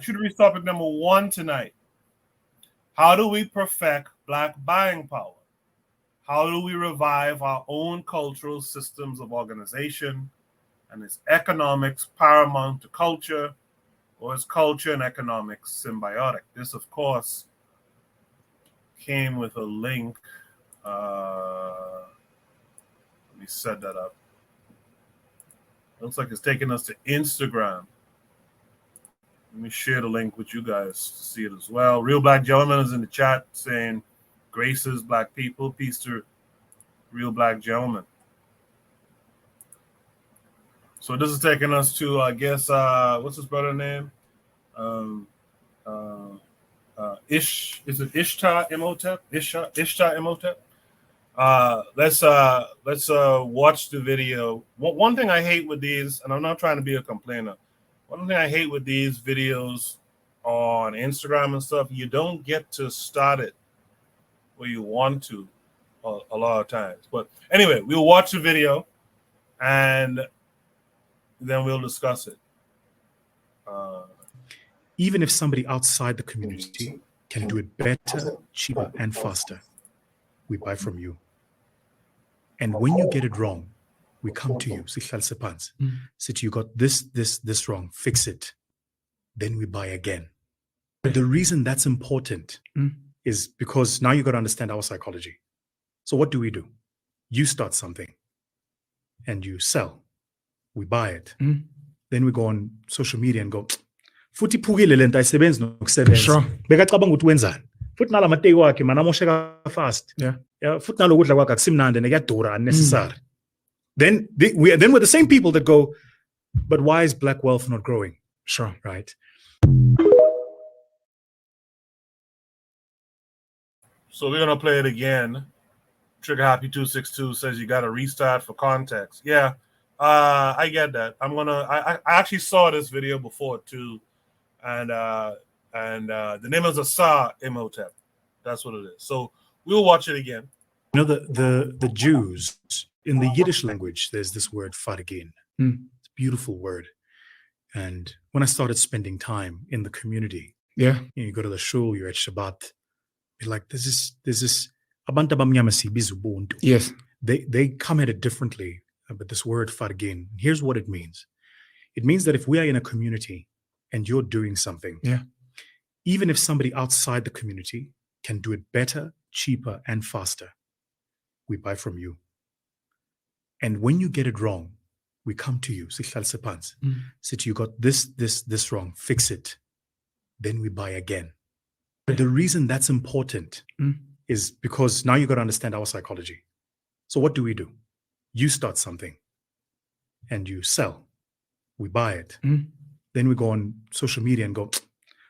Should we stop at number one tonight? How do we perfect Black buying power? How do we revive our own cultural systems of organization? And is economics paramount to culture, or is culture and economics symbiotic? This, of course, came with a link. Let me set that up. Looks like it's taking us to Instagram. Let me share the link with you guys to see it as well. Real Black Gentleman is in the chat saying, graces Black people. Peace to Real Black Gentleman. So this is taking us to, I guess, what's his brother's name? Is it Ishtar Imhotep? Ishtar Imhotep? Let's watch the video. One thing I hate with these, and I'm not trying to be a complainer, one thing I hate with these videos on Instagram and stuff, you don't get to start it where you want to a lot of times. But anyway, we'll watch the video and then we'll discuss it. Even if somebody outside the community can do it better, cheaper, and faster, we buy from you. And when you get it wrong, we come to you. So you got this wrong, fix it. Then we buy again. But the reason that's important is because now you got to understand our psychology. So what do? You start something and you sell. We buy it. Then we go on social media and go, futhi phukile lento ayisebenzi nokusebenza. Bekacabanga ukuthi wenzani. Futhi nala mateki wakhe mana amosheka fast. Yeah. Futhi nalokudla kwakhe akusimnandi nekuyadura unnecessary. Then we're the same people that go, but why is Black wealth not growing? Sure. Right. So we're gonna play it again. Trigger Happy 262 says you got to restart for context. Yeah, I get that. I actually saw this video before too, and the name is Asa Imhotep. That's what it is. So we'll watch it again. You know, the Jews, in the Yiddish language, there's this word fargin. It's a beautiful word. And when I started spending time in the community, you go to the shul, you're at Shabbat, you're like, there's this abantu abamnyama sibiza ubuntu. Yes. They come at it differently, but this word fargin, here's what it means. It means that if we are in a community and you're doing something, even if somebody outside the community can do it better, cheaper, and faster, we buy from you. And when you get it wrong, we come to you. So you got this wrong, fix it. Then we buy again. But the reason that's important is because now you got to understand our psychology. So what do? You start something and you sell. We buy it. Then we go on social media and go,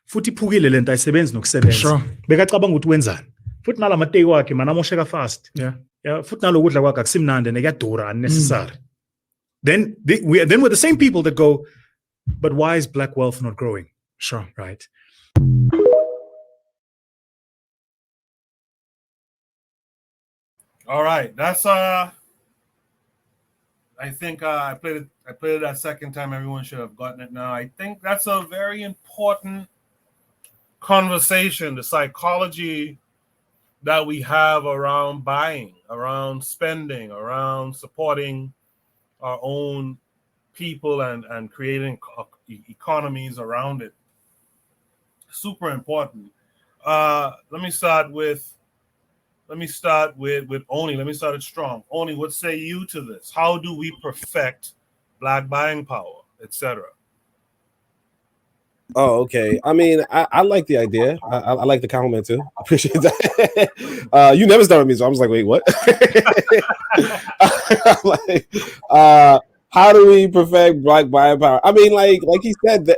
futhi phukile lento ayisebenzi nokusebenza. Bekacabanga ukuthi wenzani. Futhi nala mateki wakhe mana amosheka fast. Yeah. Futhi nalokudla kwakhe akusimnandi nekuyadura unnecessary. Then we're the same people that go, but why is Black wealth not growing? Sure. Right. All right. That's I think I played it that second time. Everyone should have gotten it now. I think that's a very important conversation, the psychology that we have around buying, around spending, around supporting our own people and creating economies around it. Super important. Let me start with Oni. Let me start it strong. Oni, what say you to this? How do we perfect Black buying power, etc.? Oh, okay. I mean, I like the idea. I like the compliment too. I appreciate that. You never started me, so I was like, wait, what? How do we perfect Black buying power? I mean, like he said,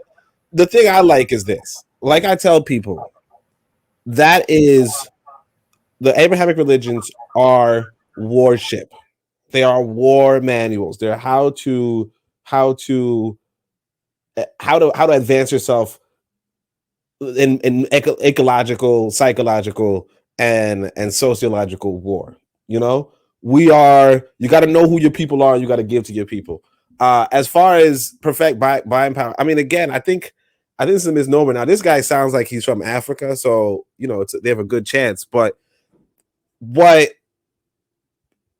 the thing I like is this. Like I tell people, that is the Abrahamic religions are warship. They are war manuals. They're how to advance yourself in ecological, psychological, and sociological war. You know, you got to know who your people are. You got to give to your people. As far as perfect buying power, I mean, again, I think I think it's a misnomer. Now, this guy sounds like he's from Africa, so they have a good chance. But what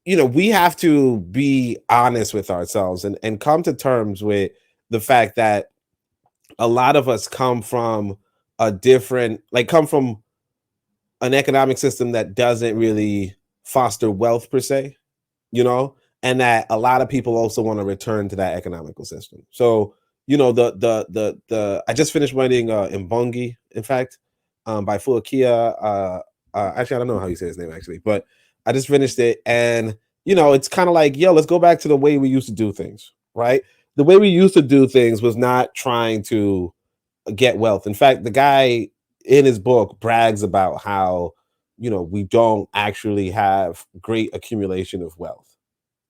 we have to be honest with ourselves and come to terms with the fact that a lot of us come from an economic system that doesn't really foster wealth per se, and that a lot of people also want to return to that economical system. So, I just finished writing Mbongi, in fact, by Fuakia. Actually, I don't know how you say his name actually, but I just finished it, and it's kind of like, let's go back to the way we used to do things, right? The way we used to do things was not trying to get wealth. In fact, the guy in his book brags about how, we don't actually have great accumulation of wealth.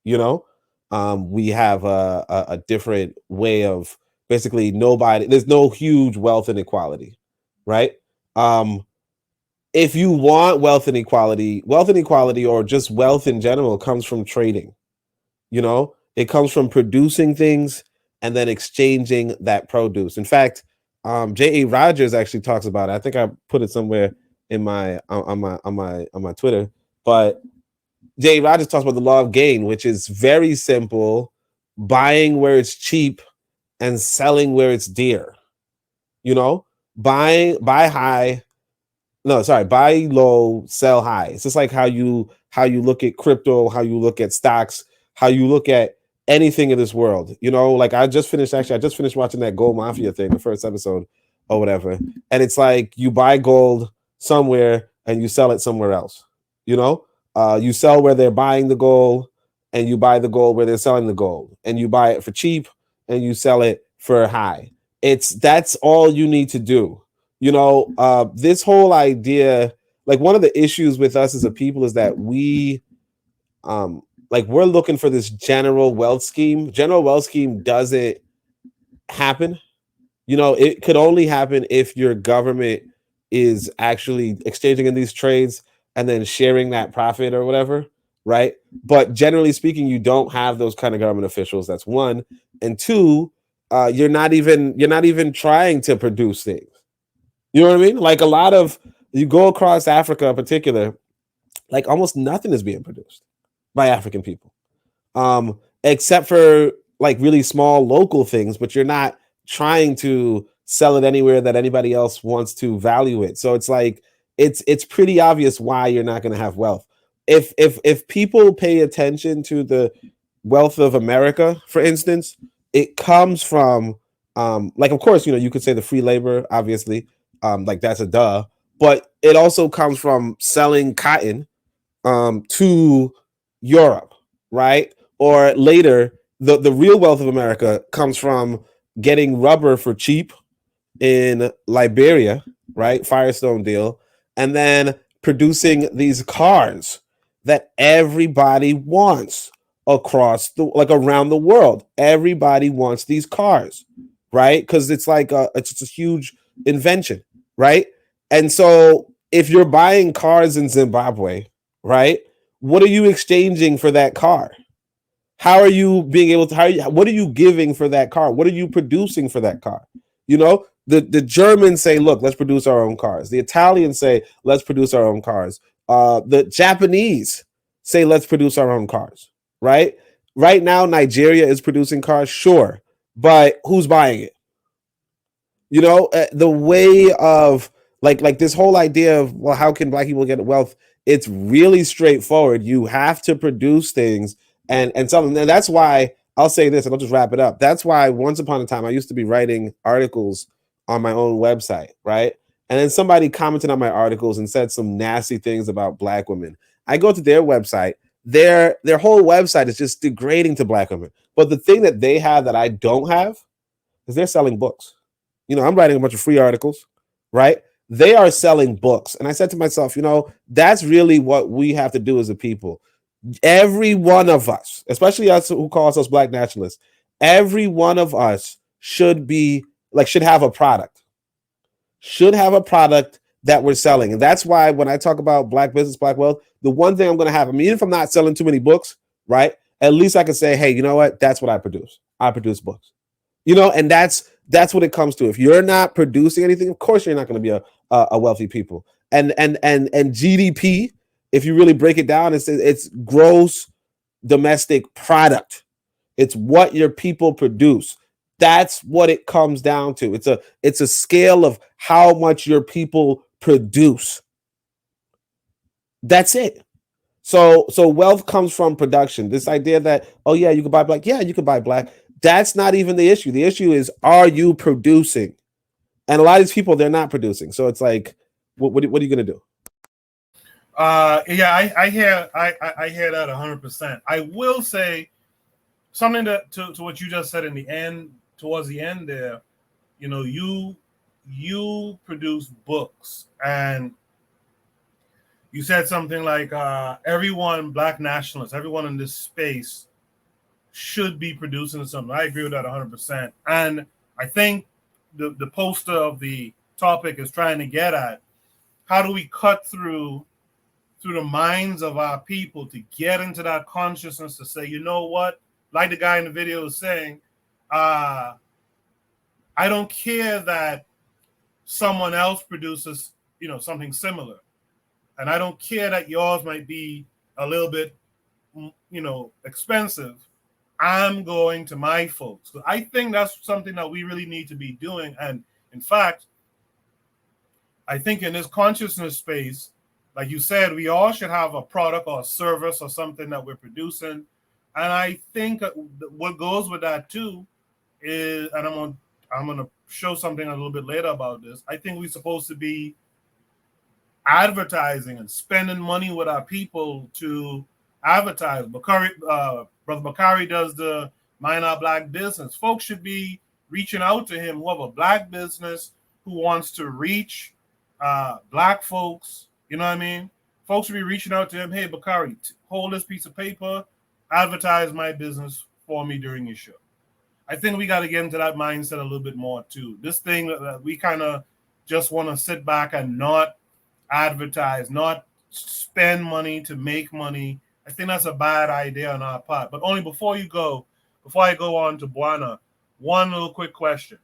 We have a different way of basically there's no huge wealth inequality, right? If you want wealth inequality or just wealth in general comes from trading. It comes from producing things and then exchanging that produce. In fact, J.A. Rogers actually talks about it. I think I put it somewhere in my on my Twitter, but J.A. Rogers talks about the law of gain, which is very simple: buying where it's cheap and selling where it's dear. Buy high. No, sorry, buy low, sell high. It's just like how you look at crypto, how you look at stocks, how you look at anything in this world. Like I just finished watching that Gold Mafia thing, the first episode or whatever. And it's like you buy gold somewhere and you sell it somewhere else. You sell where they're buying the gold and you buy the gold where they're selling the gold, and you buy it for cheap and you sell it for high. That's all you need to do. This whole idea, like one of the issues with us as a people is that we're looking for this general wealth scheme. General wealth scheme doesn't happen. It could only happen if your government is actually exchanging in these trades and then sharing that profit or whatever, right? But generally speaking, you don't have those kind of government officials. That's one. And two, you're not even trying to produce things. You know what I mean? Like you go across Africa in particular, like almost nothing is being produced by African people, except for like really small local things, but you're not trying to sell it anywhere that anybody else wants to value it. So it's like, it's pretty obvious why you're not going to have wealth. If people pay attention to the wealth of America, for instance, it comes from, like, of course, you could say the free labor, obviously. Like that's a duh, but it also comes from selling cotton to Europe, right? Or later, the real wealth of America comes from getting rubber for cheap in Liberia, right? Firestone deal, and then producing these cars that everybody wants around the world. Everybody wants these cars, right? Because it's like it's a huge invention, right? And so if you're buying cars in Zimbabwe, right, what are you exchanging for that car? How are you being able to what are you giving for that car? What are you producing for that car? The Germans say, look, let's produce our own cars. The Italians say, let's produce our own cars. The Japanese say, let's produce our own cars, right? Right now, Nigeria is producing cars, sure, but who's buying it? The way of like this whole idea of, well, how can Black people get wealth? It's really straightforward. You have to produce things and sell them. And that's why I'll say this, and I'll just wrap it up. That's why once upon a time I used to be writing articles on my own website, right? And then somebody commented on my articles and said some nasty things about Black women. I go to their website. Their whole website is just degrading to Black women. But the thing that they have that I don't have is they're selling books. I'm writing a bunch of free articles, right? They are selling books. And I said to myself, that's really what we have to do as a people. Every one of us, especially us who call ourselves Black nationalists, every one of us should have a product. Should have a product that we're selling. And that's why when I talk about Black business, Black wealth, the one thing I'm going to have, even if I'm not selling too many books, right? At least I can say, hey, you know what? That's what I produce. I produce books. And that's what it comes to. If you're not producing anything, of course you're not going to be a wealthy people. And GDP, if you really break it down, it's gross domestic product. It's what your people produce. That's what it comes down to. It's a scale of how much your people produce. That's it. So wealth comes from production. This idea that, oh yeah, you can buy black. Yeah, you can buy black. That's not even the issue. The issue is, are you producing? And a lot of these people, they're not producing. So it's like, what are you going to do? Yeah, I hear that 100%. I will say something to what you just said in the end, towards the end there. You produce books, and you said something like everyone, black nationalists, everyone in this space should be producing something. I agree with that 100%. And I think the poster of the topic is trying to get at how do we cut through the minds of our people to get into that consciousness to say, you know what, like the guy in the video is saying, I don't care that someone else produces, something similar. And I don't care that yours might be a little bit, expensive. I'm going to my folks. So I think that's something that we really need to be doing. And in fact, I think in this consciousness space, like you said, we all should have a product or a service or something that we're producing. And I think what goes with that too is, and I'm gonna show something a little bit later about this. I think we're supposed to be advertising and spending money with our people to advertise. Brother Bakari does the Mind Our Black business. Folks should be reaching out to him who have a black business, who wants to reach black folks. You know what I mean? Folks should be reaching out to him. Hey, Bakari, hold this piece of paper, advertise my business for me during your show. I think we got to get into that mindset a little bit more too. This thing that we kind of just want to sit back and not advertise, not spend money to make money. I think that's a bad idea on our part. But only before I go on to Buana, one little quick question.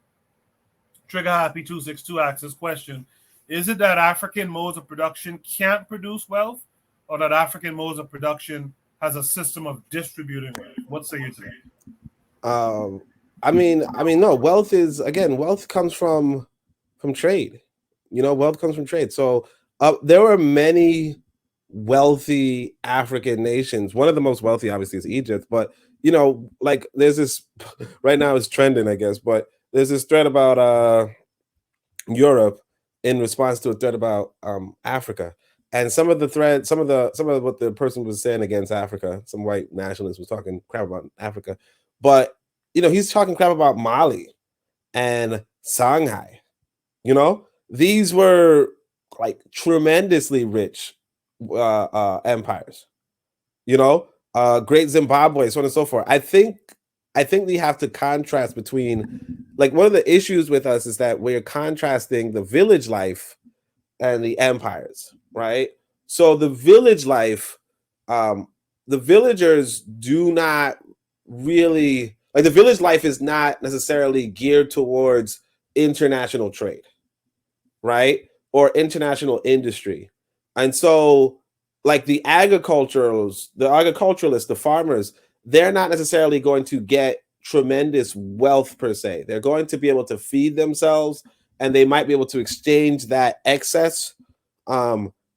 Trigger Happy 262 asks this question. Is it that African modes of production can't produce wealth, or that African modes of production has a system of distributing wealth? What say you today? I mean, no. Wealth comes from trade. Wealth comes from trade. So there were many wealthy African nations. One of the most wealthy, obviously, is Egypt. But like there's this right now it's trending, I guess. But there's this thread about Europe in response to a thread about Africa. And some of what the person was saying against Africa, some white nationalist was talking crap about Africa, but he's talking crap about Mali and Shanghai. These were like tremendously rich empires. Great Zimbabwe, so on and so forth. I think we have to contrast between, like, one of the issues with us is that we're contrasting the village life and the empires, right? So the village life, the villagers do not really, like, the village life is not necessarily geared towards international trade, right? Or international industry. And so, like, the agriculturalists, the farmers, they're not necessarily going to get tremendous wealth per se. They're going to be able to feed themselves, and they might be able to exchange that excess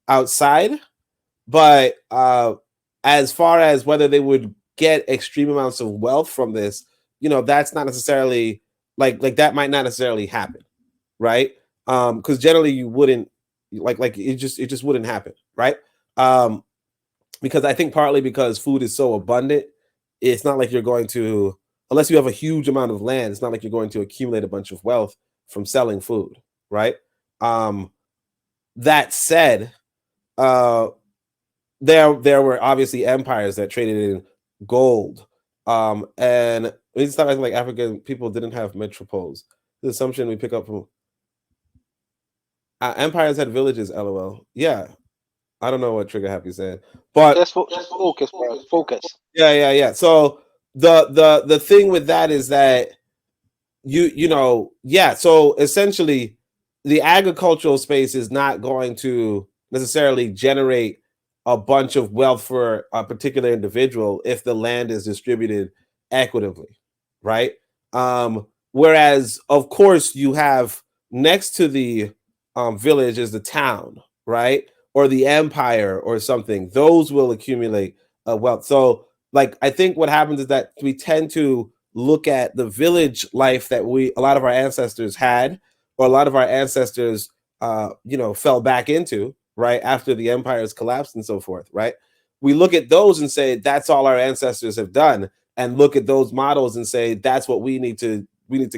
outside. But as far as whether they would get extreme amounts of wealth from this, that's not necessarily like that might not necessarily happen, right? Because generally you wouldn't like it just wouldn't happen, right? Because I think partly because food is so abundant, it's not like you're going to, unless you have a huge amount of land, it's not like you're going to accumulate a bunch of wealth from selling food, right? That said, there were obviously empires that traded in gold, and we stop acting like African people didn't have metropoles. The assumption we pick up from empires had villages. LOL. Yeah, I don't know what Trigger Happy said, but just focus, bro. Focus. Yeah. So the thing with that is that So essentially, the agricultural space is not going to necessarily generate a bunch of wealth for a particular individual if the land is distributed equitably, right? Whereas, of course, you have next to the village is the town, right? Or the empire or something. Those will accumulate wealth. So, like, I think what happens is that we tend to look at the village life that a lot of our ancestors had, or a lot of our ancestors, fell back into, right, after the empires collapsed and so forth, right? We look at those and say that's all our ancestors have done, and look at those models and say that's what we need to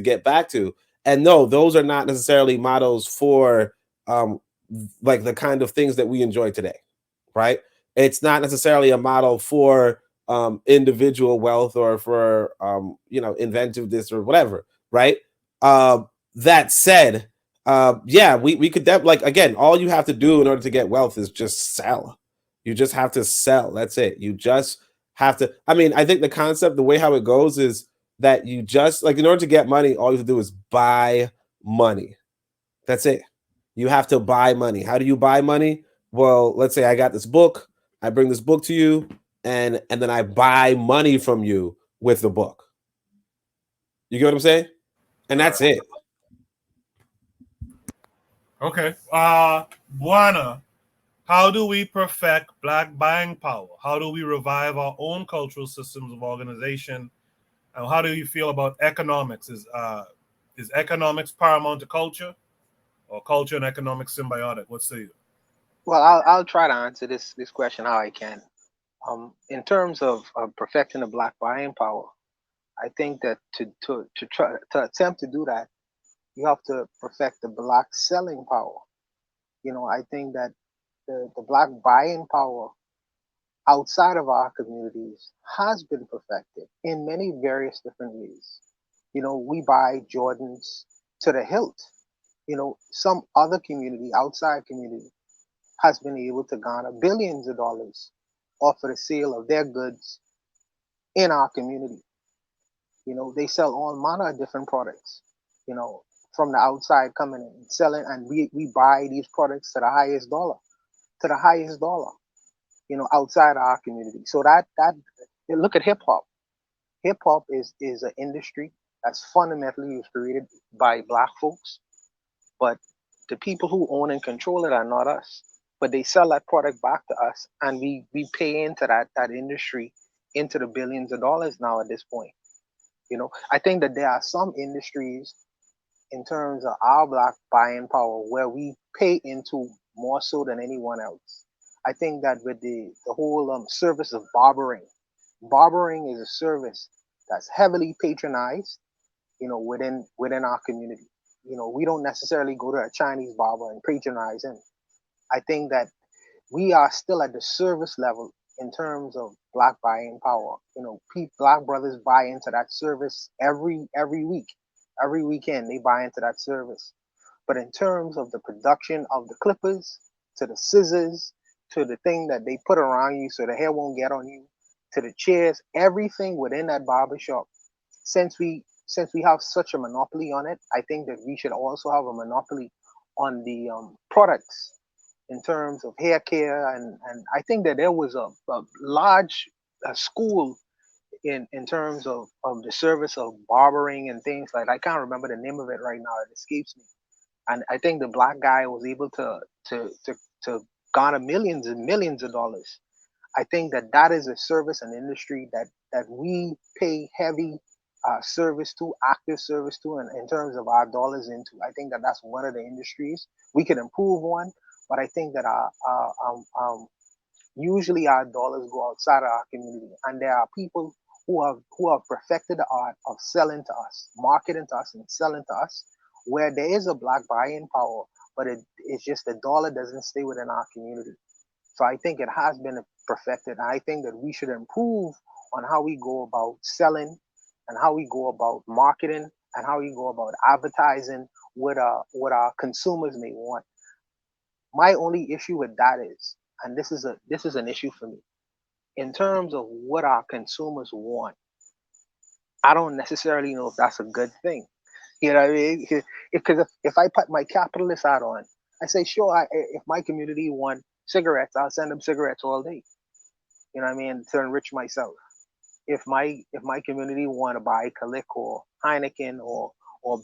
get back to. And no, those are not necessarily models for like the kind of things that we enjoy today, right? It's not necessarily a model for individual wealth or for inventiveness or whatever, right? That said, we could like, again, all you have to do in order to get wealth is just sell. You just have to sell. That's it. You just have to. I mean, I think the concept, the way how it goes is that you just, like, in order to get money, all you have to do is buy money. That's it. You have to buy money. How do you buy money? Well, let's say I got this book. I bring this book to you, and then I buy money from you with the book. You get what I'm saying? And that's it. Okay. Buana, how do we perfect Black buying power? How do we revive our own cultural systems of organization? And how do you feel about economics? Is economics paramount to culture, or culture and economics symbiotic? What say you? Well, I'll try to answer this question how I can. In terms of perfecting the Black buying power, I think that to try to attempt to do that, you have to perfect the Black selling power. I think that the Black buying power outside of our communities has been perfected in many various different ways. We buy Jordans to the hilt. Some other community, outside community, has been able to garner billions of dollars off of the sale of their goods in our community. They sell all manner of different products, you know, from the outside coming in and selling, and we buy these products to the highest dollar, outside our community. So that look at hip hop. Hip hop is an industry that's fundamentally was created by Black folks, but the people who own and control it are not us. But they sell that product back to us, and we pay into that industry into the billions of dollars now at this point. I think that there are some industries in terms of our Black buying power where we pay into more so than anyone else. I think that with the whole service of barbering is a service that's heavily patronized, within our community. We don't necessarily go to a Chinese barber and patronize him. I think that we are still at the service level in terms of Black buying power. Black brothers buy into that service every week, every weekend they buy into that service. But in terms of the production of the clippers, to the scissors, to the thing that they put around you so the hair won't get on you, to the chairs, everything within that barbershop, since we have such a monopoly on it, I think that we should also have a monopoly on the products in terms of hair care, and I think that there was a large school in terms of the service of barbering and things like that. I can't remember the name of it right now, it escapes me. And I think the Black guy was able to garner millions and millions of dollars. I think that is a service and industry that we pay heavy service to, active service to, and in terms of our dollars into. I think that that's one of the industries we could improve on, but I think that usually our dollars go outside of our community, and there are people who have perfected the art of selling to us, marketing to us, and selling to us, where there is a Black buying power, but it's just the dollar doesn't stay within our community. So I think it has been perfected. And I think that we should improve on how we go about selling and how we go about marketing and how we go about advertising what our consumers may want. My only issue with that is, and this is an issue for me, in terms of what our consumers want, I don't necessarily know if that's a good thing. You know what I mean? Because if I put my capitalist hat on, I say, sure, if my community want cigarettes, I'll send them cigarettes all day. You know what I mean? To enrich myself. If my community want to buy Kalik or Heineken or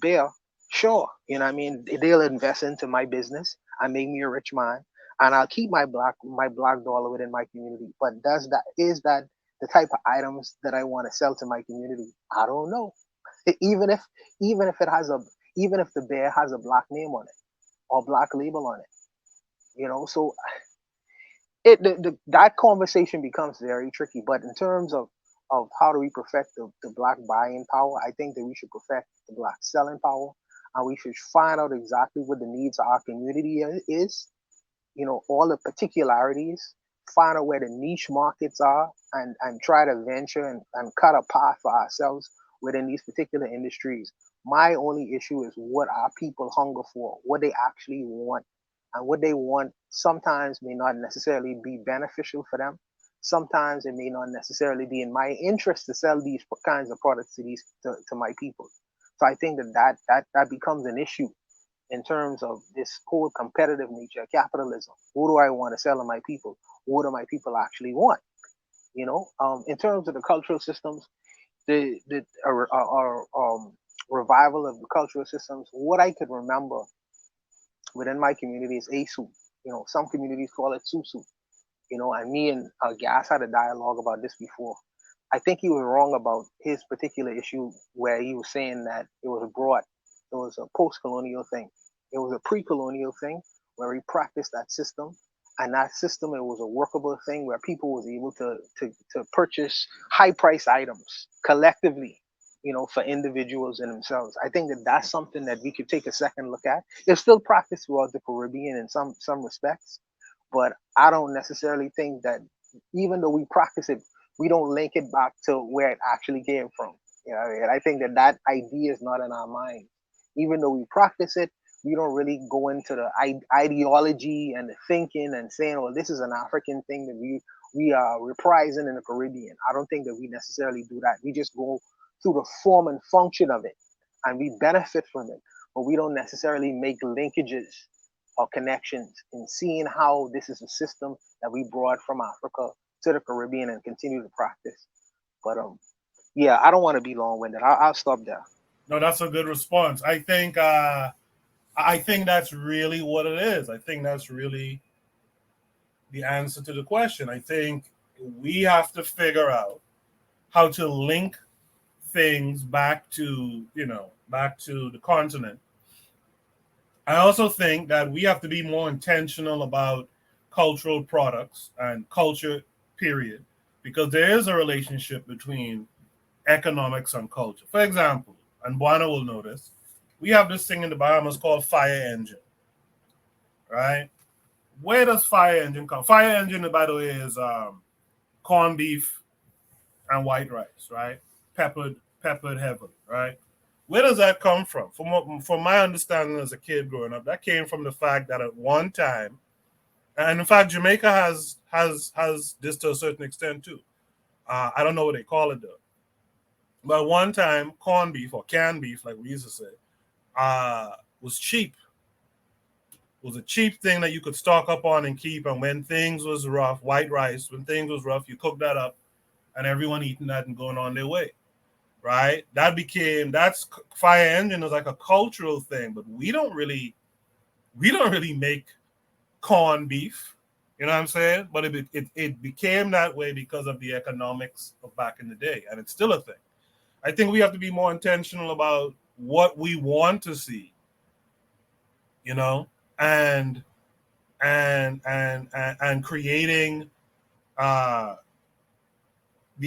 beer, sure. You know what I mean? They'll invest into my business and make me a rich man, and I'll keep my black dollar within my community. But is that the type of items that I want to sell to my community? I don't know. Even if even if it has a even if the bear has a black name on it or black label on it, so that conversation becomes very tricky. But in terms of how do we perfect the black buying power, I think that we should perfect the black selling power, and we should find out exactly what the needs of our community is, all the particularities, find out where the niche markets are, and try to venture and cut a path for ourselves within these particular industries. My only issue is what our people hunger for, what they actually want. And what they want sometimes may not necessarily be beneficial for them. Sometimes it may not necessarily be in my interest to sell these kinds of products to my people. So I think that becomes an issue in terms of this whole competitive nature of capitalism. What do I want to sell to my people? What do my people actually want? In terms of the cultural systems, the revival of the cultural systems. What I could remember within my community is ASU. Some communities call it SUSU. And me and Gas had a dialogue about this before. I think he was wrong about his particular issue where he was saying that it was abroad. It was a post-colonial thing. It was a pre-colonial thing where he practiced that system. And that system, it was a workable thing where people was able to purchase high-price items collectively, for individuals and themselves. I think that that's something that we could take a second look at. It's still practiced throughout the Caribbean in some respects, but I don't necessarily think that even though we practice it, we don't link it back to where it actually came from. And I think that idea is not in our mind. Even though we practice it, we don't really go into the ideology and the thinking and saying, "Oh, this is an African thing that we are reprising in the Caribbean." I don't think that we necessarily do that. We just go through the form and function of it, and we benefit from it, but we don't necessarily make linkages or connections in seeing how this is a system that we brought from Africa to the Caribbean and continue to practice. But yeah, I don't want to be long-winded. I'll stop there. No, that's a good response. I think that's really what it is. I think that's really the answer to the question. I think we have to figure out how to link things back to the continent. I also think that we have to be more intentional about cultural products and culture, period, because there is a relationship between economics and culture. For example, and Buana will know this, we have this thing in the Bahamas called fire engine, right? Where does fire engine come? Fire engine, by the way, is corned beef and white rice, right? Peppered heavily, right? Where does that come from? From my understanding as a kid growing up, that came from the fact that at one time, and in fact, Jamaica has this to a certain extent too. I don't know what they call it though. But one time, corned beef or canned beef, like we used to say, was cheap. It was a cheap thing that you could stock up on and keep. And when things was rough, white rice, when things was rough, you cook that up, and everyone eating that and going on their way. Right? That's fire engine is like a cultural thing, but we don't really make corned beef. You know what I'm saying? But it became that way because of the economics of back in the day, and it's still a thing. I think we have to be more intentional about what we want to see, and creating the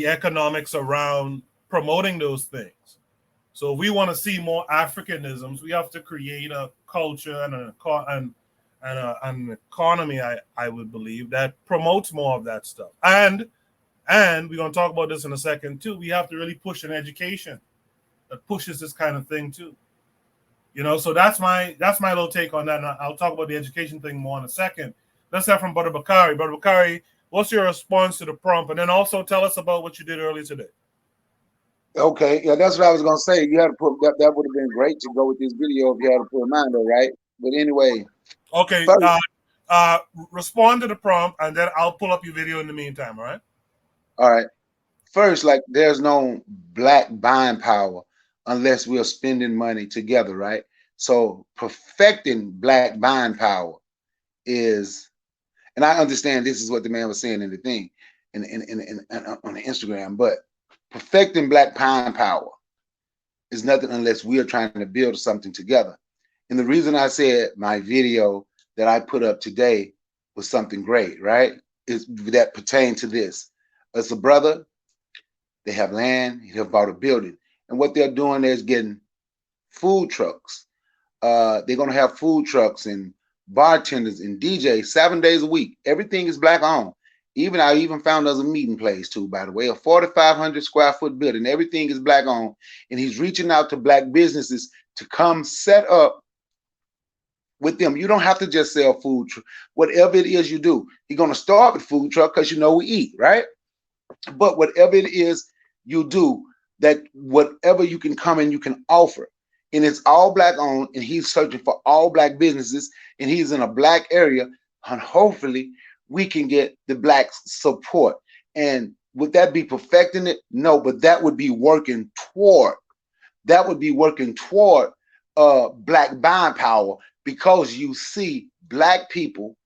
economics around promoting those things. So if we want to see more Africanisms, we have to create a culture and an economy, I would believe, that promotes more of that stuff. And we're going to talk about this in a second too. We have to really push an education that pushes this kind of thing too. So that's my little take on that. And I'll talk about the education thing more in a second. Let's have from Brother Bakari. Brother Bakari, what's your response to the prompt? And then also tell us about what you did earlier today. Okay, yeah, that's what I was gonna say. You had to put that. That would have been great to go with this video if you had to put mine though, right? But anyway, Okay. first, Respond to the prompt, and then I'll pull up your video in the meantime. All right. all right. First, like there's no black buying power unless we're spending money together, right? So perfecting black buying power is, and I understand this is what the man was saying in the thing, in on the Instagram, but perfecting black buying power is nothing unless we are trying to build something together. And the reason I said my video that I put up today was something great, right? Is that pertain to this. As a brother, they have land, they have bought a building. And what they're doing is getting food trucks. They're gonna have food trucks and bartenders and DJs 7 days a week. Everything is black owned. I even found us a meeting place too, by the way, a 4,500 square foot building. Everything is black owned, and he's reaching out to black businesses to come set up with them. You don't have to just sell food, whatever it is you do. You're gonna start with food truck because you know we eat, right? But whatever it is you do, that whatever you can come and you can offer, and it's all black owned, and he's searching for all black businesses, and he's in a black area, and hopefully we can get the black support. And would that be perfecting it? No, but that would be working toward black buying power, because you see black people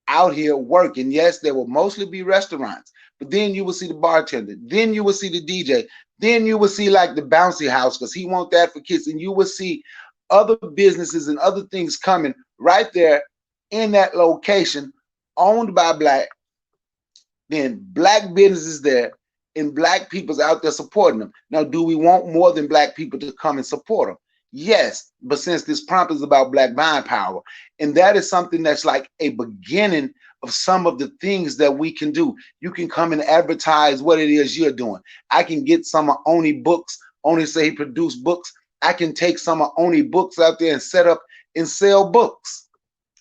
out here working. Yes, there will mostly be restaurants, but then you will see the bartender, then you will see the DJ, then you will see like the bouncy house because he want that for kids, and you will see other businesses and other things coming right there in that location owned by black. Then black businesses there and black people's out there supporting them. Now, do we want more than black people to come and support them? Yes, but since this prompt is about black buying power, and that is something that's like a beginning of some of the things that we can do. You can come and advertise what it is you're doing. I can get some of Oni books. Oni say he produced books. I can take some of Oni books out there and set up and sell books.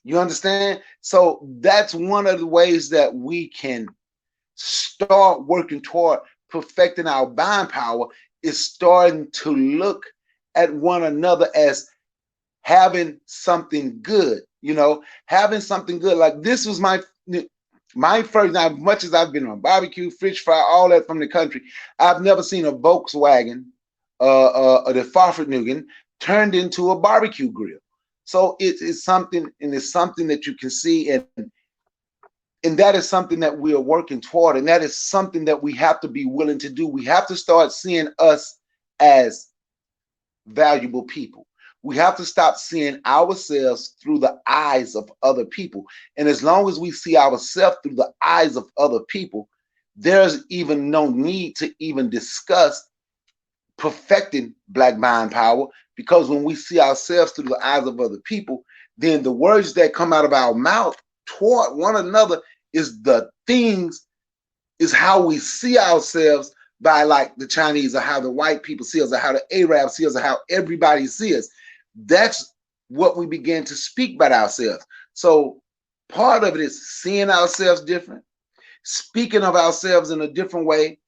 You understand? So that's one of the ways that we can start working toward perfecting our buying power, is starting to look at one another as having something good, having something good. Like this was my first, now as much as I've been on barbecue, fish fry, all that from the country, I've never seen a Volkswagen, the Fahrvergnügen turned into a barbecue grill. So it's something, and it's something that you can see, and that is something that we are working toward, and that is something that we have to be willing to do. We have to start seeing us as valuable people. We have to stop seeing ourselves through the eyes of other people. And as long as we see ourselves through the eyes of other people, there's even no need to even discuss perfecting black buying power, because when we see ourselves through the eyes of other people, then the words that come out of our mouth toward one another is how we see ourselves, by like the Chinese, or how the white people see us, or how the Arabs see us, or how everybody sees us. That's what we begin to speak about ourselves. So part of it is seeing ourselves different, speaking of ourselves in a different way,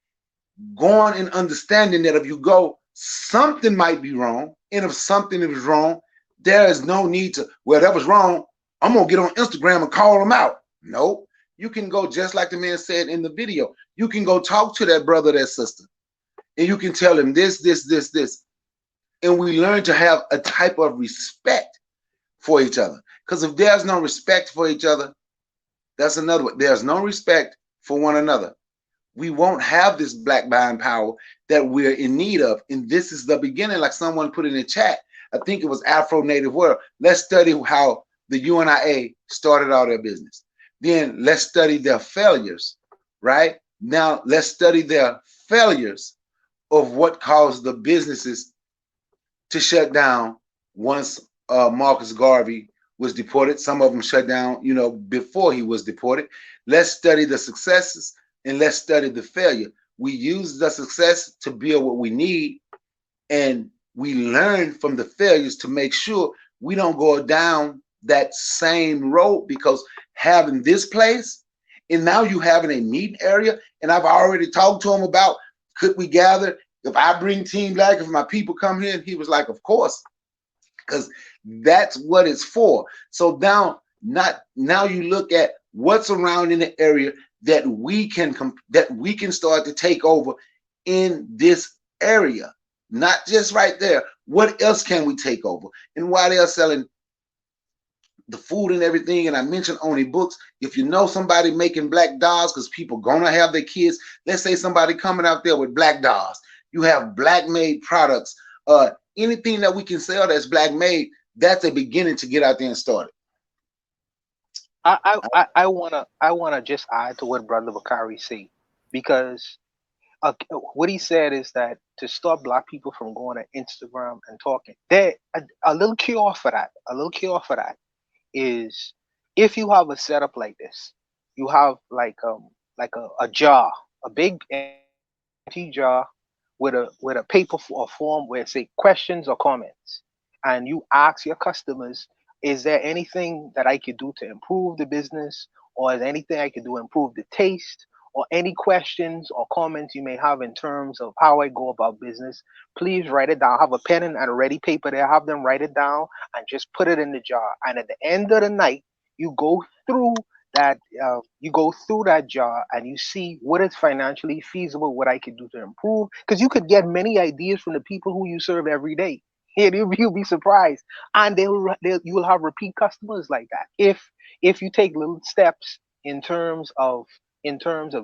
going and understanding that if you go, something might be wrong. And if something is wrong, there is no need to, well, that was wrong, I'm going to get on Instagram and call them out. No, you can go, just like the man said in the video, you can go talk to that brother, that sister, and you can tell him this. And we learn to have a type of respect for each other. Because if there's no respect for each other, that's another one. There's no respect for one another. We won't have this black buying power that we're in need of. And this is the beginning, like someone put in the chat. I think it was Afro Native World. Let's study how the UNIA started all their business. Then let's study their failures, right? Now let's study their failures of what caused the businesses to shut down once Marcus Garvey was deported. Some of them shut down, before he was deported. Let's study the successes and let's study the failure. We use the success to build what we need, and we learn from the failures to make sure we don't go down that same road, because having this place, and now you having a meeting area, and I've already talked to him about, could we gather if I bring Team Black, if my people come here, and he was like, of course, because that's what it's for. So now you look at what's around in the area that we can start to take over in this area, not just right there. What else can we take over? And while they're selling the food and everything, and I mentioned only books, if you know somebody making black dolls, because people gonna have their kids, let's say somebody coming out there with black dolls, you have black made products, anything that we can sell that's black made, that's a beginning to get out there and start it. I wanna just add to what Brother Bakari said, because what he said is that to stop Black people from going to Instagram and talking, there a little cure for that. A little cure for that is, if you have a setup like this, you have like a jar, a big empty jar with a paper or form where it say questions or comments, and you ask your customers, is there anything that I could do to improve the business, or is there anything I could do to improve the taste, or any questions or comments you may have in terms of how I go about business? Please write it down. Have a pen and a ready paper there. Have them write it down and just put it in the jar. And at the end of the night, you go through that jar and you see what is financially feasible, what I could do to improve, because you could get many ideas from the people who you serve every day. And you'll be surprised, and you will have repeat customers like that if you take little steps in terms of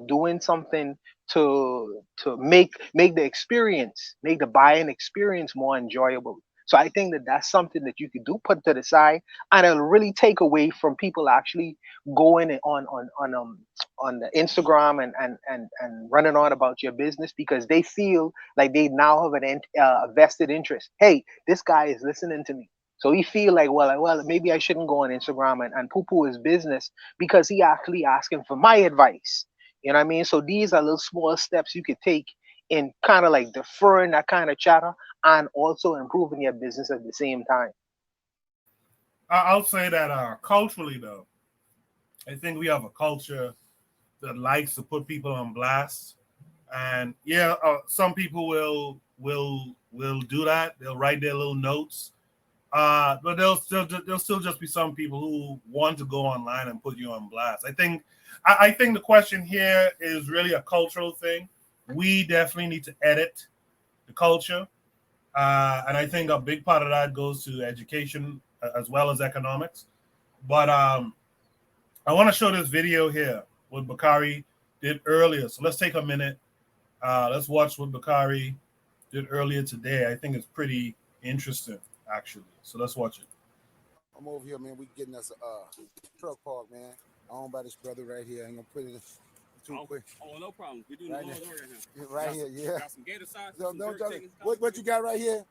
doing something to make the buying experience more enjoyable. So I think that that's something that you could do, put to the side, and it'll really take away from people actually going on the Instagram and running on about your business, because they feel like they now have a vested interest. Hey, this guy is listening to me. So he feel like, well, maybe I shouldn't go on Instagram and poo-poo his business because he actually asking for my advice. You know what I mean? So these are little small steps you could take in kind of like deferring that kind of chatter and also improving your business at the same time. I'll say that culturally, though, I think we have a culture that likes to put people on blast, and yeah, some people will do that. They'll write their little notes, but there'll still just be some people who want to go online and put you on blast. I think the question here is really a cultural thing. We definitely need to edit the culture, and I think a big part of that goes to education as well as economics. But I want to show this video here what Bakari did earlier. So let's take a minute. Let's watch what Bakari did earlier today. I think it's pretty interesting, actually. So let's watch it. I'm over here, man. We getting us a truck park, man. Owned by this brother right here. I'm gonna put it too quick. Oh, no problem. We do right the whole here. Right here, yeah. Got some gator sausage. What you got right here?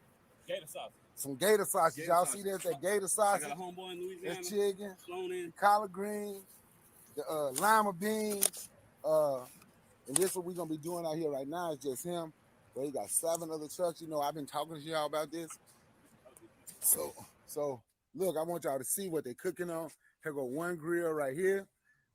Gator sausage. Some gator sausage. Y'all see this? That gator sausage. I got a homeboy in Louisiana. That's chicken. Flown in. Collard greens. The lima beans. And this what we're gonna be doing out here right now is just him. But he got 7 other trucks. You know, I've been talking to y'all about this. So look, I want y'all to see what they're cooking on. Here go one grill right here.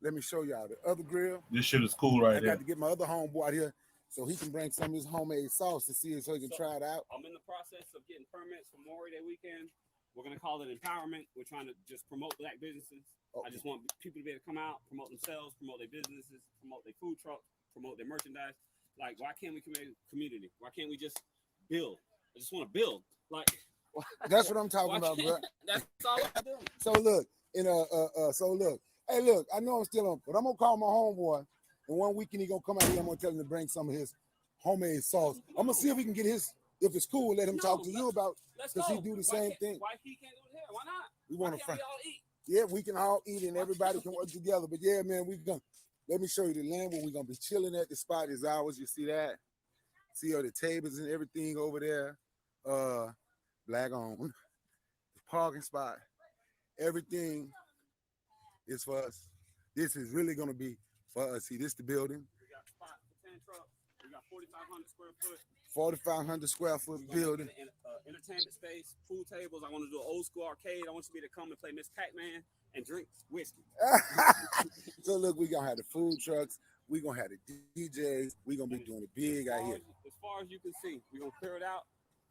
Let me show y'all the other grill. This shit is cool right here. I got to get my other homeboy out here so he can bring some of his homemade sauce to see it so he can try it out. I'm in the process of getting permits for Memorial Day weekend. We're going to call it empowerment. We're trying to just promote Black businesses. Okay. I just want people to be able to come out, promote themselves, promote their businesses, promote their food trucks, promote their merchandise. Like, why can't we create a community? Why can't we just build? I just want to build. Like, that's what I'm talking about, bro. That's all I'm doing. So look, hey, look, I know I'm still on, but I'm gonna call my homeboy, and one weekend he gonna come out here. I'm gonna tell him to bring some of his homemade sauce. I'm gonna see if he can get his. If it's cool, let him talk to you about, because he do the same thing. Why he can't do it here? Why not? We want to all eat? Yeah, we can all eat and everybody can work together. But yeah, man, let me show you the land where we're gonna be chilling at. The spot is ours. You see that? See all the tables and everything over there. Black owned. The parking spot. Everything is for us. This is really gonna be for us. See, this the building. We got spot for 10 trucks. We got 4,500 square foot. 4,500 square foot building. Entertainment space, pool tables. I want to do an old school arcade. I want you to come and play Miss Pac-Man and drink whiskey. So look, we gonna have the food trucks. We gonna have the DJs. We gonna be doing it big out here. As far as you can see. We're gonna clear it out.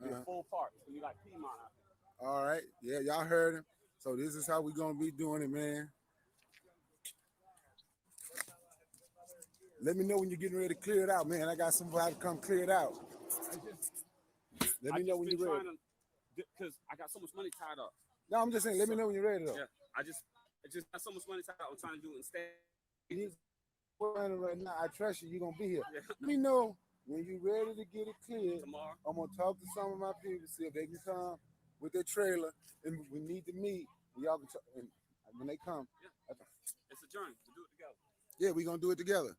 Be a full park. It's gonna be like Piedmont out there. All right. Yeah, y'all heard him. So this is how we gonna be doing it, man. Let me know when you're getting ready to clear it out, man. I got somebody to come clear it out. Let me know when you're ready. Because I got so much money tied up. No, I'm just saying, let me know when you're ready, though. Yeah, I just got so much money tied up. I'm trying to do it instead. Right now, I trust you. You're gonna be here. Yeah. Let me know when you're ready to get it cleared. Tomorrow. I'm gonna talk to some of my people, see if they can come with their trailer, and we need to meet. Y'all can and when they come. Yeah. It's a journey. We do it together. Yeah, we're gonna do it together.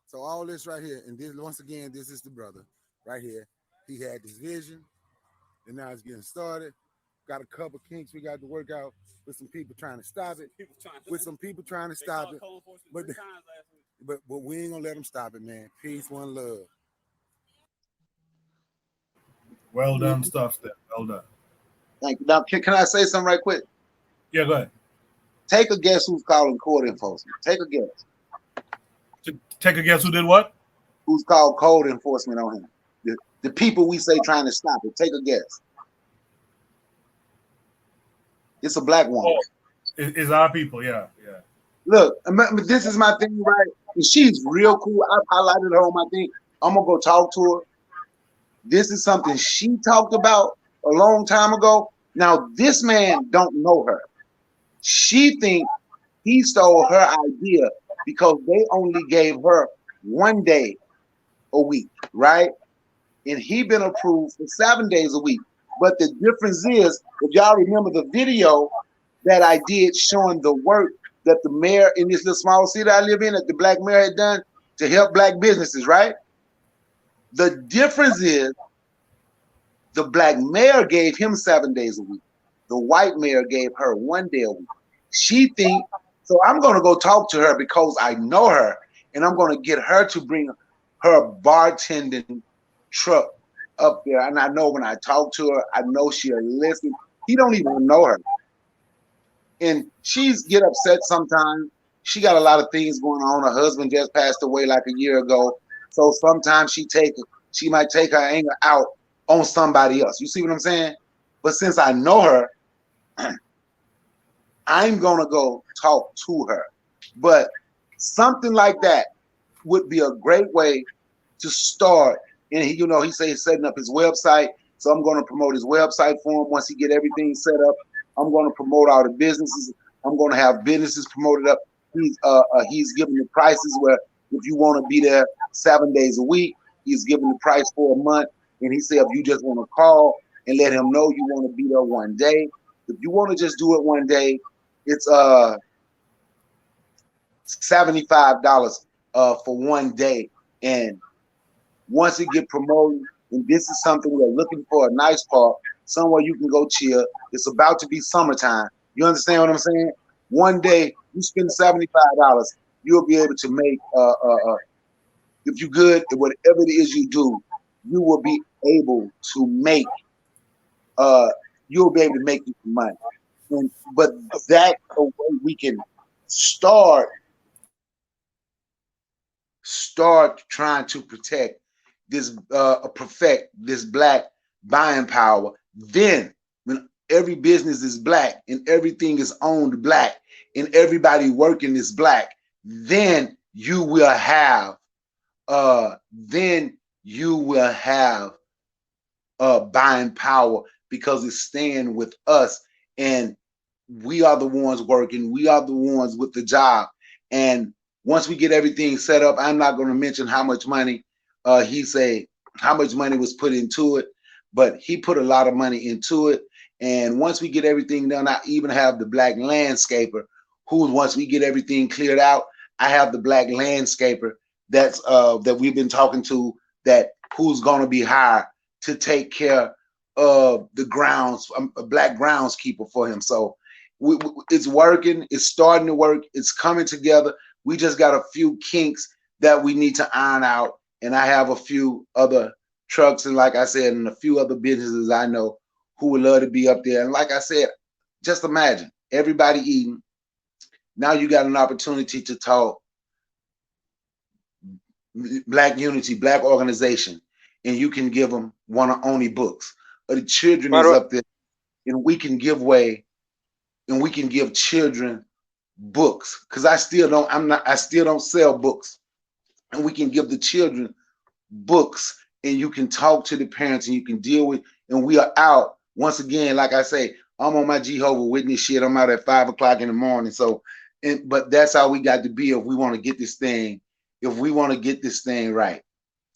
So all this right here, and this once again, this is the brother right here. He had this vision, and now it's getting started. Got a couple kinks we got to work out with some people trying to stop it. Some people trying to stop it. But we ain't gonna let them stop it, man. Peace, one love. Well done stuff there. Well done. Thank you. Now, can I say something right quick? Yeah, go ahead. Take a guess who's calling code enforcement. Take a guess. Take a guess who did what? Who's called code enforcement on him? The people we say trying to stop it. Take a guess. It's a black woman. Oh, it's our people, yeah. Look, this is my thing, right? And she's real cool. I've highlighted her on my thing. I'm gonna go talk to her. This is something she talked about a long time ago. Now, this man don't know her. She thinks he stole her idea because they only gave her 1 day a week, right? And he been approved for 7 days a week. But the difference is, if y'all remember the video that I did showing the work that the mayor in this little small city I live in, that the black mayor had done to help black businesses, right? The difference is the black mayor gave him 7 days a week. The white mayor gave her 1 day a week. She thinks, so I'm going to go talk to her because I know her, and I'm going to get her to bring her bartending truck up there. And I know when I talk to her, I know she'll listen. He don't even know her. And she's get upset sometimes. She got a lot of things going on. Her husband just passed away like a year ago. So sometimes she might take her anger out on somebody else. You see what I'm saying? But since I know her, I'm going to go talk to her. But something like that would be a great way to start. And he say he's setting up his website. So I'm going to promote his website for him. Once he get everything set up, I'm going to promote all the businesses. I'm going to have businesses promoted up. He's giving the prices where if you want to be there 7 days a week, he's giving the price for a month. And he said, if you just want to call and let him know you want to be there 1 day. If you want to just do it 1 day, it's $75 for 1 day. And once it get promoted, and this is something we're looking for, a nice park, somewhere you can go chill. It's about to be summertime. You understand what I'm saying? 1 day, you spend $75, you'll be able to make, if you're good at whatever it is you do, you will be able to make, you'll be able to make some money. But that's a way we can start trying to protect this, perfect this black buying power. Then when every business is black and everything is owned black and everybody working is black, then you will have buying power because it's staying with us, and we are the ones working, we are the ones with the job. And once we get everything set up, I'm not going to mention how much money how much money was put into it, but he put a lot of money into it. And once we get everything done, I even have the black landscaper who, once we get everything cleared out, I have the black landscaper that we've been talking to, that who's going to be hired to take care of the grounds, a black groundskeeper for him. So it's working, it's starting to work, it's coming together. We just got a few kinks that we need to iron out. And I have a few other trucks, and like I said, and a few other businesses I know who would love to be up there. And like I said, just imagine everybody eating. Now you got an opportunity to talk black unity, black organization. and you can give them one of only books. Or the children is up there, and we can give away, and we can give children books. Because I still don't sell books. And we can give the children books, and you can talk to the parents, and you can deal with, and we are out. Once again, like I say, I'm on my Jehovah Witness shit. I'm out at 5 o'clock in the morning. So, but that's how we got to be if we want to get this thing, right.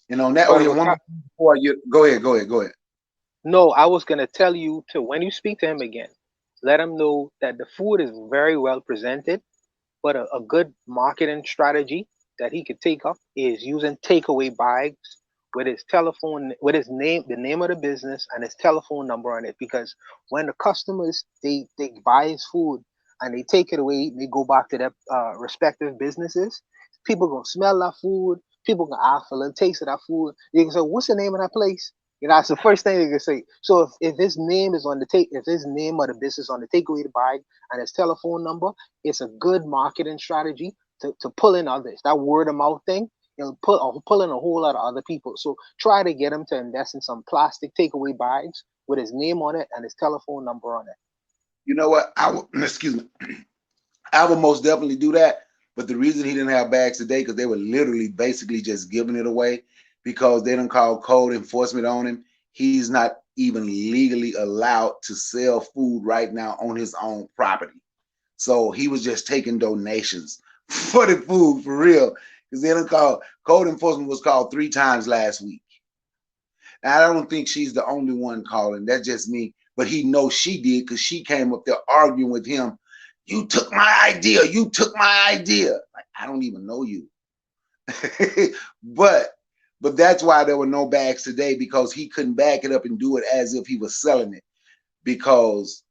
And on that, before you go ahead. No, I was gonna tell you to, when you speak to him again, let him know that the food is very well presented, but a good marketing strategy that he could take up is using takeaway bags with his telephone, with his name, the name of the business, and his telephone number on it. Because when the customers they buy his food and they take it away, they go back to their respective businesses. People gonna smell that food. People gonna ask for a taste of that food. They can say, "What's the name of that place?" You know, that's the first thing they can say. So if his name is on the if his name of the business on the takeaway bag and his telephone number, it's a good marketing strategy to pull in others. That word of mouth thing, it'll pull in a whole lot of other people. So try to get him to invest in some plastic takeaway bags with his name on it and his telephone number on it. You know what? Excuse me. I would most definitely do that. But the reason he didn't have bags today, because they were literally basically just giving it away, because they didn't call code enforcement on him. He's not even legally allowed to sell food right now on his own property. So he was just taking donations for the food, for real. Because they didn't call, code enforcement was called 3 times last week. Now, I don't think she's the only one calling. That's just me. But he knows she did, because she came up there arguing with him. You took my idea. You took my idea. Like, I don't even know you. But that's why there were no bags today, because he couldn't back it up and do it as if he was selling it, because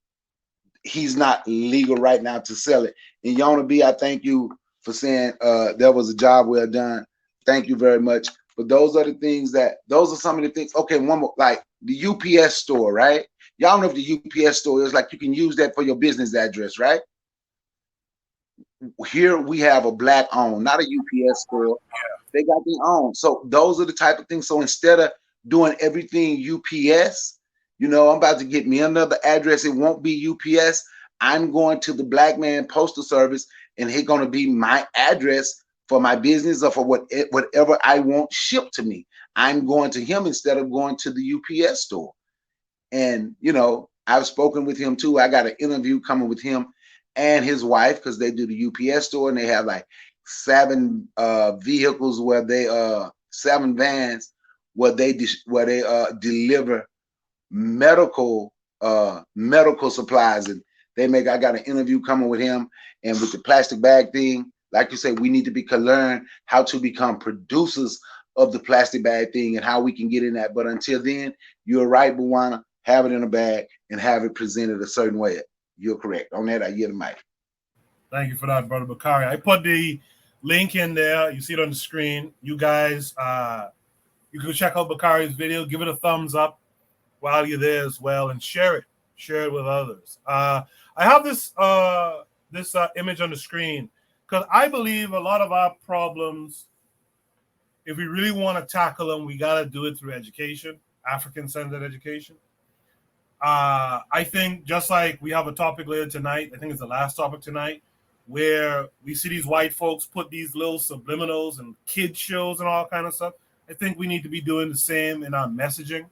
he's not legal right now to sell it. And Yona B, I thank you for saying that was a job well done. Thank you very much. But those are the things those are some of the things. Okay, one more, like the UPS store, right? Y'all know if the UPS store is, like, you can use that for your business address, right? Here we have a black owned, not a UPS store. They got their own. So those are the type of things. So instead of doing everything UPS, I'm about to get me another address. It won't be UPS. I'm going to the Black Man Postal Service, and it's going to be my address for my business or for whatever I want shipped to me. I'm going to him instead of going to the UPS store. And, I've spoken with him too. I got an interview coming with him and his wife, because they do the UPS store, and they have like 7 vehicles where they 7 vans where they deliver medical supplies. And I got an interview coming with him. And with the plastic bag thing, like you say, we need to learn how to become producers of the plastic bag thing and how we can get in that. But until then, you're right, Buwana, have it in a bag and have it presented a certain way. You're correct. On that, I yield the mic. Thank you for that, Brother Bakari. I put the link in there. You see it on the screen. You guys, you can check out Bakari's video. Give it a thumbs up while you're there as well, and share it. Share it with others. I have this image on the screen because I believe a lot of our problems, if we really want to tackle them, we got to do it through education, African-centered education. I think just like we have a topic later tonight, I think it's the last topic tonight, where we see these white folks put these little subliminals and kid shows and all kind of stuff. I think we need to be doing the same in our messaging.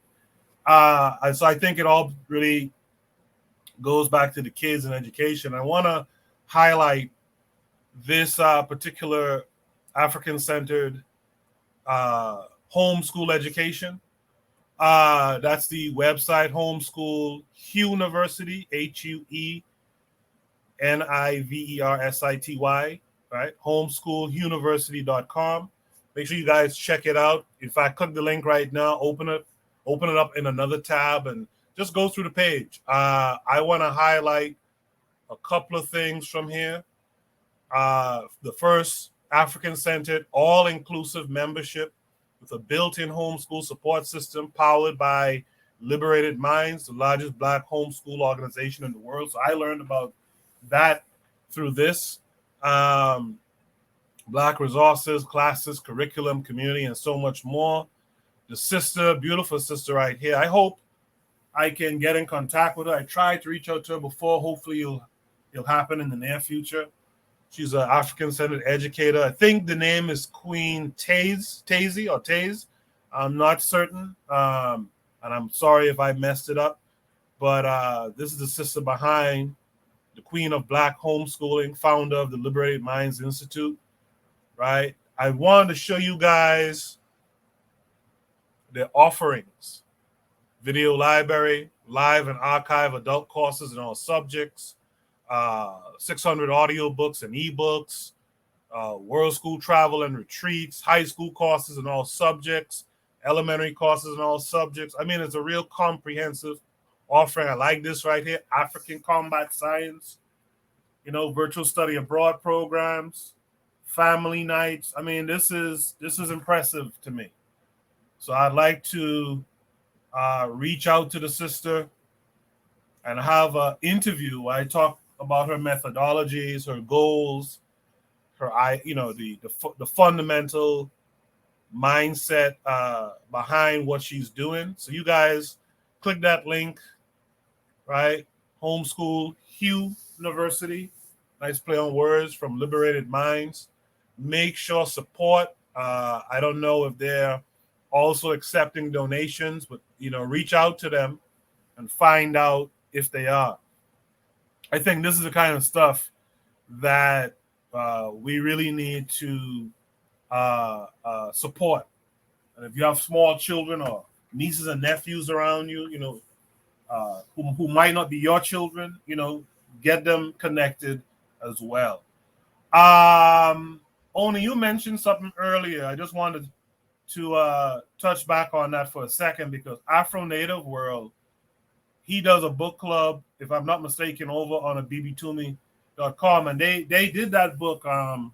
So I think it all really goes back to the kids and education. I want to highlight this particular African-centered homeschool education. That's the website, Homeschool University, HUENIVERSITY, right? Homeschooluniversity.com. Make sure you guys check it out. In fact, click the link right now, open it up in another tab, and just go through the page. I want to highlight a couple of things from here. The first, African-centered, all-inclusive membership with a built-in homeschool support system powered by Liberated Minds, the largest Black homeschool organization in the world. So I learned about that through this. Black resources, classes, curriculum, community, and so much more. the sister, beautiful sister right here. I hope I can get in contact with her. I tried to reach out to her before. Hopefully it'll happen in the near future. She's an African-centered educator. I think the name is Queen Taze. I'm not certain, and I'm sorry if I messed it up. But this is the sister behind the Queen of Black Homeschooling, founder of the Liberated Minds Institute, right? I wanted to show you guys their offerings. Video library, live and archive adult courses in all subjects, 600 audiobooks and ebooks, world school travel and retreats, high school courses in all subjects, elementary courses in all subjects. I mean, it's a real comprehensive offering. I like this right here, African Combat Science, virtual study abroad programs, family nights. I mean, this is impressive to me. So I'd like to reach out to the sister and have an interview where I talk about her methodologies, her goals, the fundamental mindset behind what she's doing. So you guys click that link, right? Homeschool Hugh University, nice play on words, from Liberated Minds. Make sure support. I don't know if they're also accepting donations, but reach out to them and find out if they are. I think this is the kind of stuff that we really need to support. And if you have small children or nieces and nephews around you, who might not be your children, get them connected as well. Oni, you mentioned something earlier. I just wanted to touch back on that for a second, because Afro Native World, he does a book club, if I'm not mistaken, over on a bbtoomey.com, and they did that book. Damn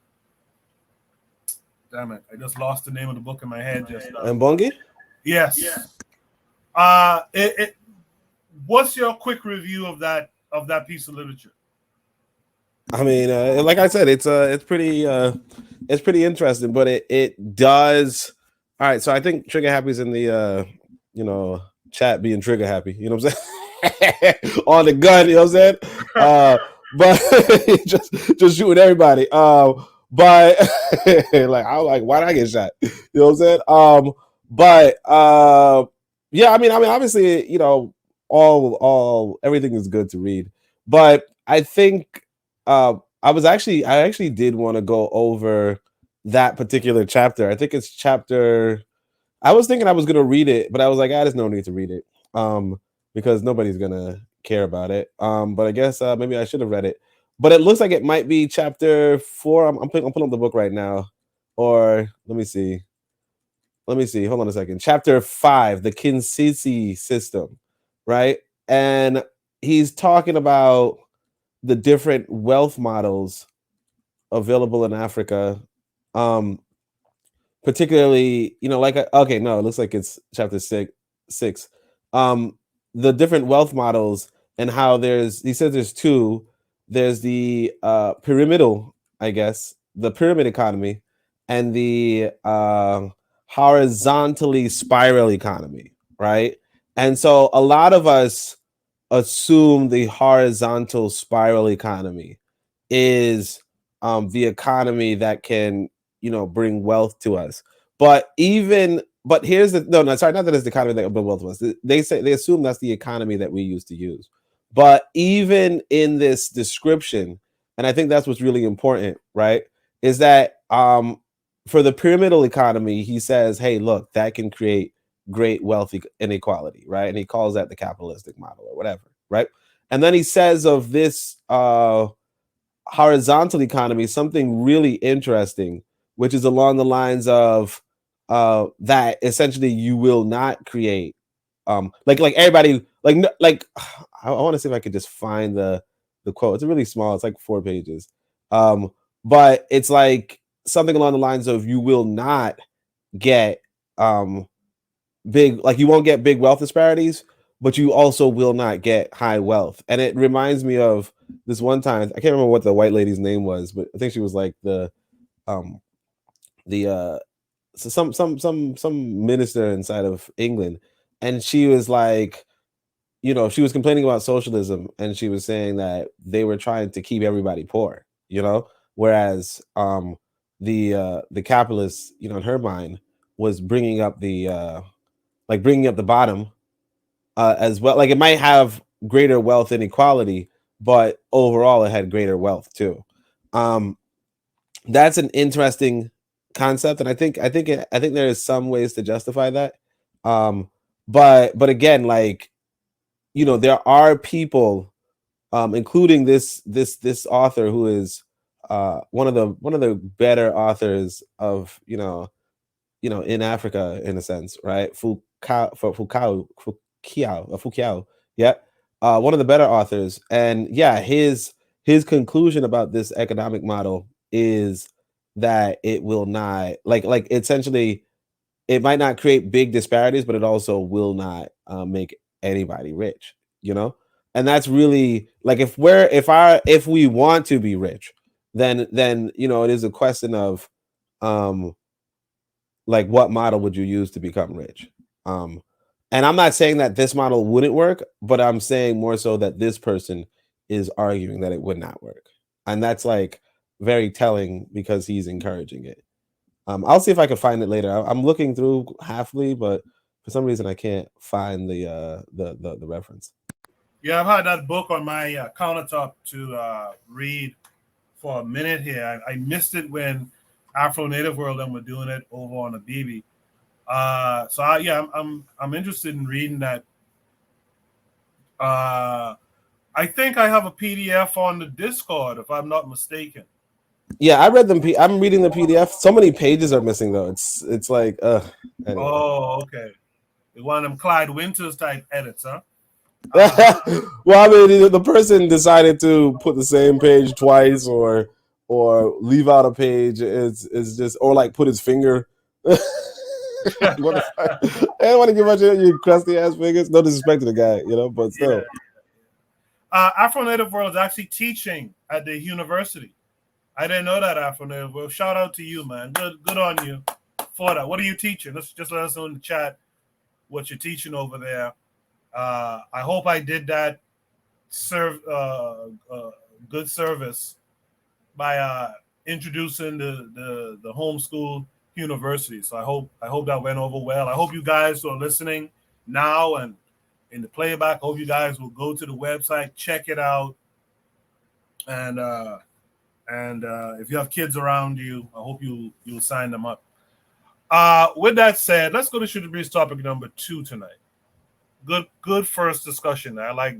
it, I just lost the name of the book in my head just now. Mbongi? Yes. What's your quick review of that piece of literature? I mean, like I said, it's pretty interesting, but it does. All right, so I think Trigger Happy's in the chat being trigger happy. You know what I'm saying? On the gun, you know what I'm saying? But just shooting everybody. But like I'm like, why did I get shot? You know what I'm saying? But yeah, I mean, obviously, all everything is good to read, but I think I actually did want to go over that particular chapter. I think it's chapter. I was thinking I was gonna read it, but I was like, there's no need to read it, because nobody's gonna care about it. But I guess maybe I should have read it. But it looks like it might be chapter 4. I'm pulling up the book right now, or let me see. Hold on a second. Chapter 5, the Kinsisi system, right? And he's talking about the different wealth models available in Africa. Particularly, it looks like it's chapter 6. The different wealth models and how he says there's 2. There's the pyramidal, I guess, the pyramid economy, and the horizontally spiral economy, right? And so a lot of us assume the horizontal spiral economy is the economy that can bring wealth to us. But here's not that it's the economy that will bring wealth to us. They assume that's the economy that we used to use. But even in this description, and I think that's what's really important, right, is that for the pyramidal economy, he says, hey, look, that can create great wealth inequality, right? And he calls that the capitalistic model or whatever, right? And then he says of this horizontal economy something really interesting, which is along the lines of that essentially you will not create like everybody like I want to see if I could just find the quote. It's really small. It's like 4 pages. But it's like something along the lines of you will not get big, like you won't get big wealth disparities, but you also will not get high wealth. And it reminds me of this one time, I can't remember what the white lady's name was, but I think she was like the some minister inside of England, and she was like, you know, she was complaining about socialism, and she was saying that they were trying to keep everybody poor, you know, whereas the capitalists, you know, in her mind was bringing up the bottom as well. Like it might have greater wealth inequality, but overall it had greater wealth too. That's an interesting concept, and I think there is some ways to justify that. But again, like, you know, there are people, including this author who is one of the better authors of, you know, in Africa, in a sense, right? Foucault, yeah, one of the better authors, and yeah, his conclusion about this economic model is that it will not, like essentially, it might not create big disparities, but it also will not make anybody rich, you know. And that's really like, if we want to be rich, then you know, it is a question of like, what model would you use to become rich? And I'm not saying that this model wouldn't work, but I'm saying more so that this person is arguing that it would not work. And that's like very telling, because he's encouraging it. I'll see if I can find it later. I'm looking through Halfly, but for some reason I can't find the reference. Yeah, I've had that book on my countertop to read for a minute here. I missed it when Afro Native World and were doing it over on the BB. So I'm interested in reading that. I think I have a PDF on the Discord, if I'm not mistaken. Yeah, I read them. I'm reading the PDF. So many pages are missing though. It's like, anyway. Oh, okay. One of them Clyde Winters type edits, huh? Well, I mean, the person decided to put the same page twice, or leave out a page. Is just, or like put his finger. I don't want to give out your crusty ass fingers. No disrespect to the guy, you know, but still. Yeah. Afro Native World is actually teaching at the university. I didn't know that, Afro Native World. Shout out to you, man. Good on you for that. What are you teaching? Let's just let us know in the chat what you're teaching over there. I hope I did that good service by introducing the homeschool university. So I hope that went over well. I hope you guys who are listening now and in the playback, hope you guys will go to the website, check it out, and if you have kids around you, I hope you'll sign them up. With that said, let's go to Shoot the Breeze topic number 2 tonight. Good first discussion. I like